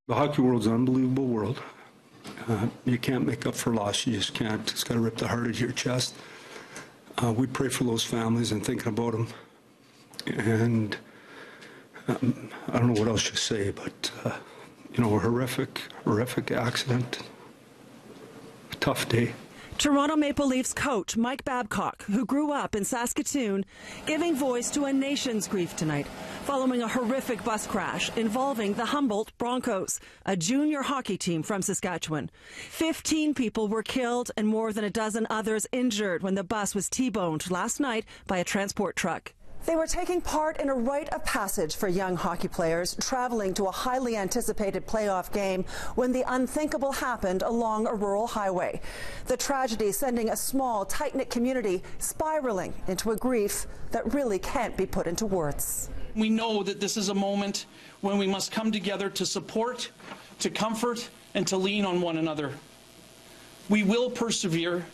The hockey world's an unbelievable world. You can't make up for loss. You just can't. It's got to rip the heart out of your chest. We pray for those families and thinking about them. And I don't know what else to say, but, you know, a horrific accident. A tough day. Toronto Maple Leafs coach Mike Babcock, who grew up in Saskatoon, giving voice to a nation's grief tonight following a horrific bus crash involving the Humboldt Broncos, a junior hockey team from Saskatchewan. 15 people were killed and more than a dozen others injured when the bus was T-boned last night by a transport truck. They were taking part in a rite of passage for young hockey players traveling to a highly anticipated playoff game when the unthinkable happened along a rural highway. The tragedy sending a small, tight-knit community spiraling into a grief that really can't be put into words. We know that this is a moment when we must come together to support, to comfort, and to lean on one another. We will persevere,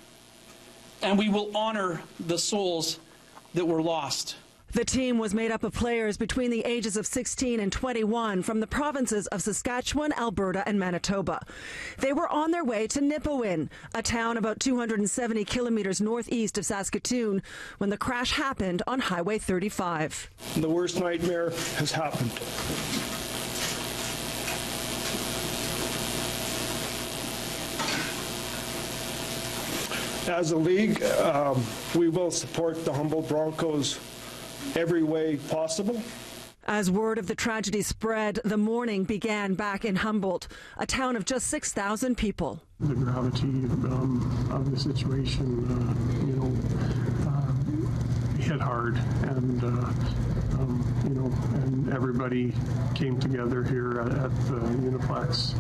and we will honor the souls that were lost. The team was made up of players between the ages of 16 and 21 from the provinces of Saskatchewan, Alberta, and Manitoba. They were on their way to Nipawin, a town about 270 kilometers northeast of Saskatoon, when the crash happened on Highway 35. The worst nightmare has happened. As a league, we will support the Humboldt Broncos every way possible. As word of the tragedy spread, the mourning began back in Humboldt, a town of just 6,000 people. The gravity of the situation, hit hard, and and everybody came together here at the Uniplex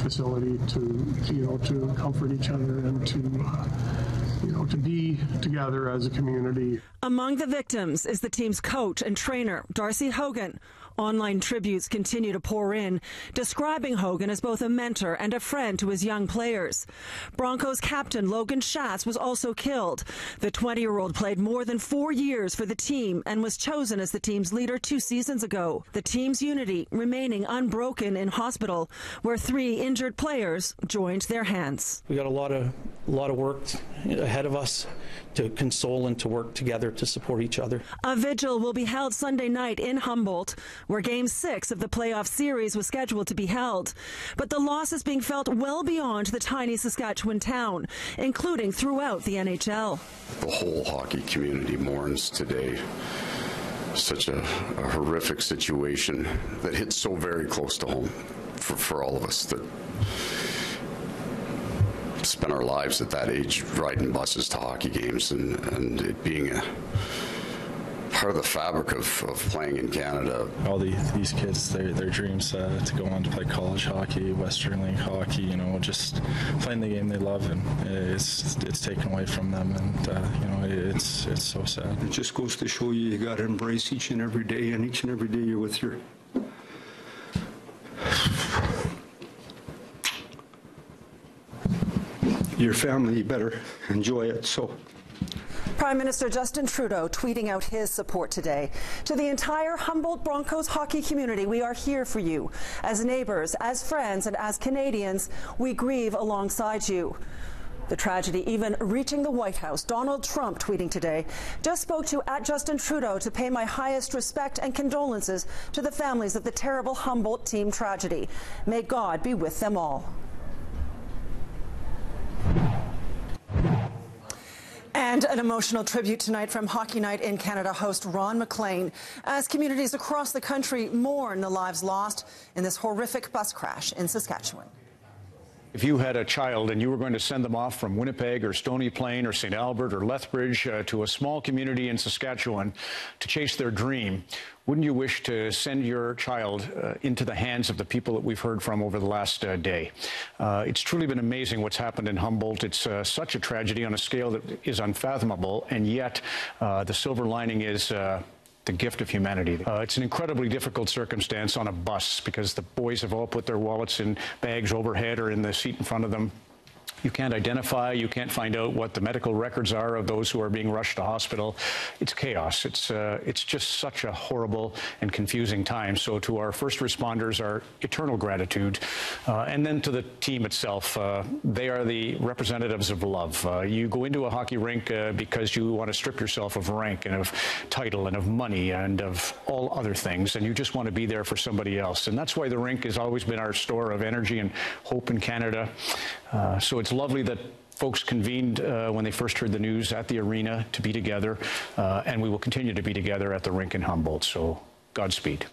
facility to comfort each other and to be together as a community. Among the victims is the team's coach and trainer, Darcy Hogan. Online tributes continue to pour in, describing Hogan as both a mentor and a friend to his young players. Broncos captain Logan Schatz was also killed. The 20-year-old played more than 4 years for the team and was chosen as the team's leader 2 seasons ago. The team's unity remaining unbroken in hospital, where 3 injured players joined their hands. We got a lot of work ahead of us to console and to work together to support each other. A vigil will be held Sunday night in Humboldt, where Game 6 of the playoff series was scheduled to be held. But the loss is being felt well beyond the tiny Saskatchewan town, including throughout the NHL. The whole hockey community mourns today. Such a horrific situation that hits so very close to home for all of us that spent our lives at that age riding buses to hockey games and it being a part of the fabric of playing in Canada. All these kids, their dreams to go on to play college hockey, Western League hockey, just playing the game they love, and it's taken away from them, and it's so sad. It just goes to show you got to embrace each and every day, and each and every day you're with your family. You better enjoy it. So. Prime Minister Justin Trudeau tweeting out his support today. To the entire Humboldt Broncos hockey community, we are here for you. As neighbors, as friends, and as Canadians, we grieve alongside you. The tragedy even reaching the White House. Donald Trump tweeting today, just spoke to @JustinTrudeau to pay my highest respect and condolences to the families of the terrible Humboldt team tragedy. May God be with them all. And an emotional tribute tonight from Hockey Night in Canada host Ron MacLean, as communities across the country mourn the lives lost in this horrific bus crash in Saskatchewan. If you had a child and you were going to send them off from Winnipeg or Stony Plain or St. Albert or Lethbridge to a small community in Saskatchewan to chase their dream, wouldn't you wish to send your child into the hands of the people that we've heard from over the last day? It's truly been amazing what's happened in Humboldt. It's such a tragedy on a scale that is unfathomable, and yet the silver lining is the gift of humanity. It's an incredibly difficult circumstance on a bus because the boys have all put their wallets in bags overhead or in the seat in front of them. You can't identify, you can't find out what the medical records are of those who are being rushed to hospital. It's chaos. It's just such a horrible and confusing time. So to our first responders, our eternal gratitude. And then to the team itself, they are the representatives of love. You go into a hockey rink because you want to strip yourself of rank and of title and of money and of all other things, and you just want to be there for somebody else. And that's why the rink has always been our store of energy and hope in Canada. So it's lovely that folks convened when they first heard the news at the arena to be together, and we will continue to be together at the rink in Humboldt. So Godspeed.